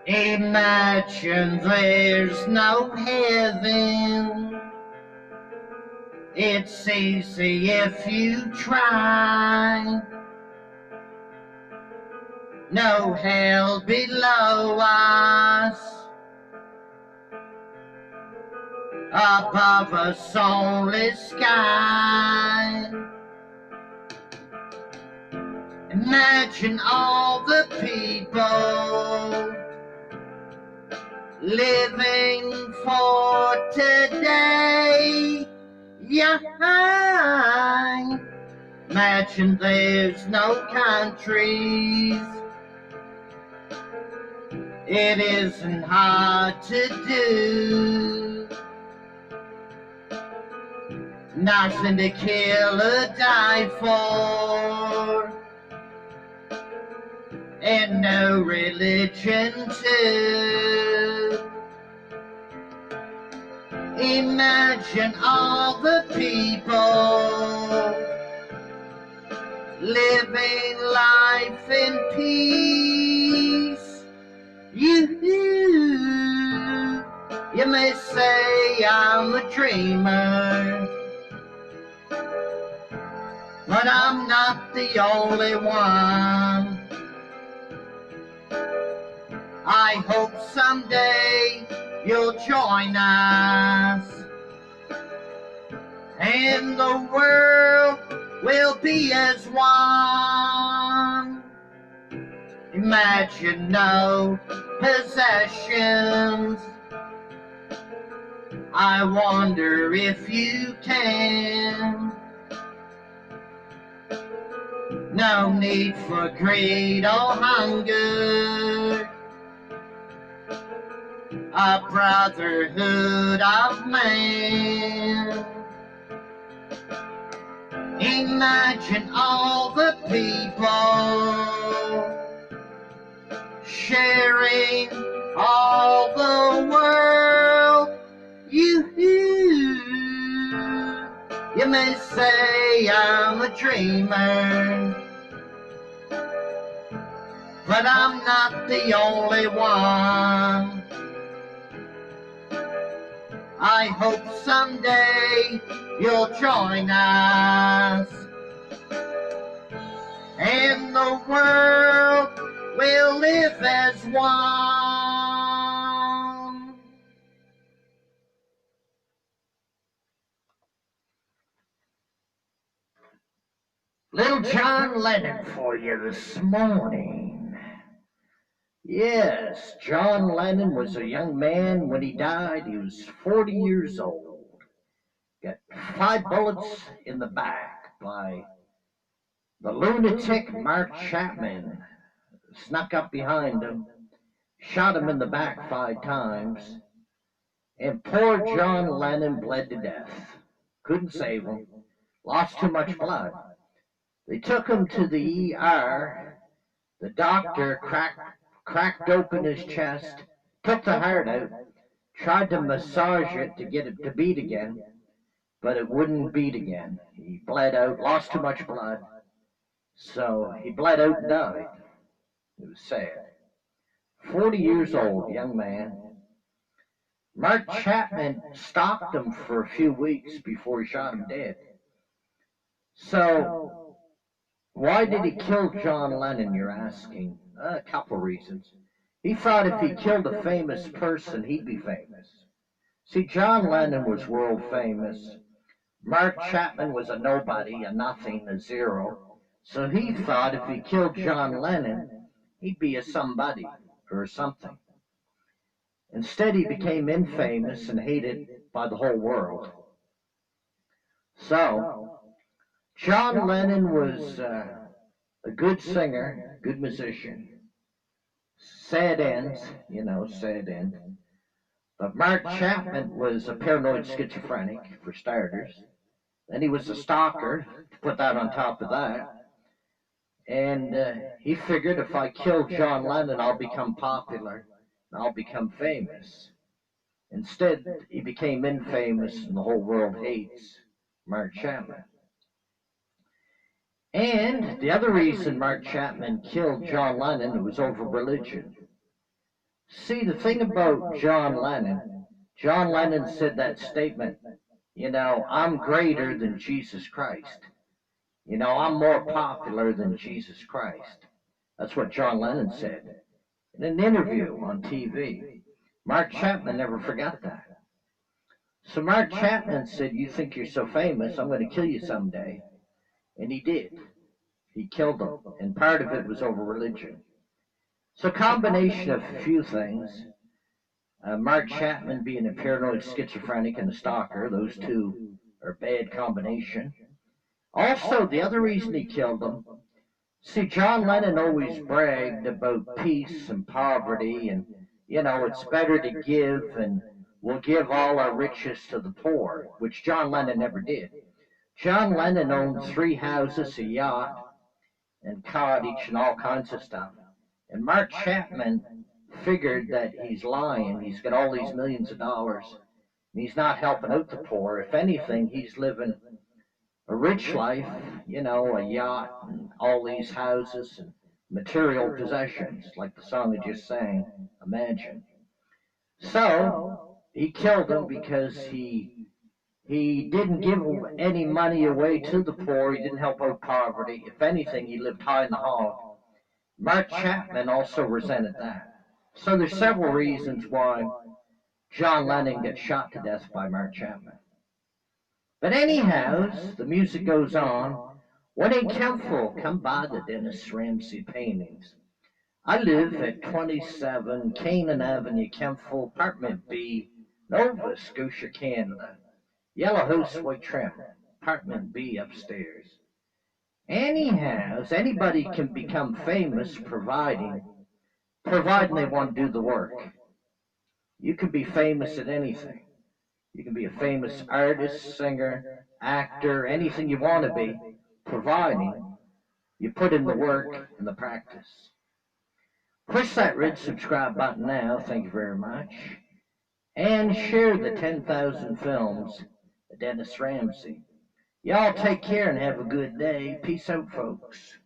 Imagine there's no heaven. It's easy if you try. No hell below us. Above us only sky. Imagine all the people living for today. Yeah. Imagine there's no countries. It isn't hard to do. Nothing to kill or die for. And no religion too. Imagine all the people living life in peace. You may say I'm a dreamer, but I'm not the only one. I hope someday you'll join us, and the world will be as one. Imagine no possessions. I wonder if you can. No need for greed or hunger. A brotherhood of man. Imagine all the people sharing all the world. You may say I'm a dreamer, but I'm not the only one. I hope someday you'll join us, and the world will live as one. Little John Lennon for you this morning. Yes, John Lennon was a young man when he died. He was 40 years old. Got 5 bullets in the back by the lunatic Mark Chapman. Snuck up behind him, shot him in the back 5 times, and poor John Lennon bled to death. Couldn't save him. Lost too much blood. They took him to the ER. The doctor cracked open his chest, took the heart out, tried to massage it to get it to beat again, but it wouldn't beat again. He bled out, lost too much blood, so he bled out and died. It was sad. 40 years old, young man. Mark Chapman stalked him for a few weeks before he shot him dead. So, why did he kill John Lennon, you're asking? A couple reasons. He thought if he killed a famous person, he'd be famous. See, John Lennon was world famous. Mark Chapman was a nobody, a nothing, a zero. So he thought if he killed John Lennon, he'd be a somebody or something. Instead, he became infamous and hated by the whole world. So, John Lennon was a good singer, good musician. Sad ends, sad end. But Mark Chapman was a paranoid schizophrenic, for starters. Then he was a stalker, to put that on top of that. And he figured if I kill John Lennon, I'll become popular, and I'll become famous. Instead, he became infamous, and the whole world hates Mark Chapman. And the other reason Mark Chapman killed John Lennon was over religion. See, the thing about John Lennon said that statement, I'm greater than Jesus Christ. I'm more popular than Jesus Christ. That's what John Lennon said in an interview on TV. Mark Chapman never forgot that. So Mark Chapman said, you think you're so famous, I'm going to kill you someday. And he did. He killed him. And part of it was over religion. So a combination of a few things. Mark Chapman being a paranoid schizophrenic and a stalker, those two are a bad combination. Also, the other reason he killed him, see, John Lennon always bragged about peace and poverty, and, it's better to give, and we'll give all our riches to the poor, which John Lennon never did. John Lennon owned 3 houses, a yacht, and cottage, and all kinds of stuff. And Mark Chapman figured that he's lying. He's got all these millions of dollars, and he's not helping out the poor. If anything, he's living a rich life, a yacht and all these houses and material possessions, like the song I just sang, Imagine. So he killed him because he didn't give any money away to the poor. He didn't help out poverty. If anything, he lived high in the hog. Mark Chapman also resented that. So there's several reasons why John Lennon gets shot to death by Mark Chapman. But anyhow, the music goes on. When in Kempful, come by the Dennis Ramsay paintings. I live at 27 Canaan Avenue, Kempful, Apartment B, Nova Scotia, Canada. Yellow house, white trim. Apartment B upstairs. Anyhow, anybody can become famous providing they want to do the work. You can be famous at anything. You can be a famous artist, singer, actor, anything you want to be, providing you put in the work and the practice. Push that red subscribe button now, thank you very much. And share the 10,000 films of Dennis Ramsay. Y'all take care and have a good day. Peace out, folks.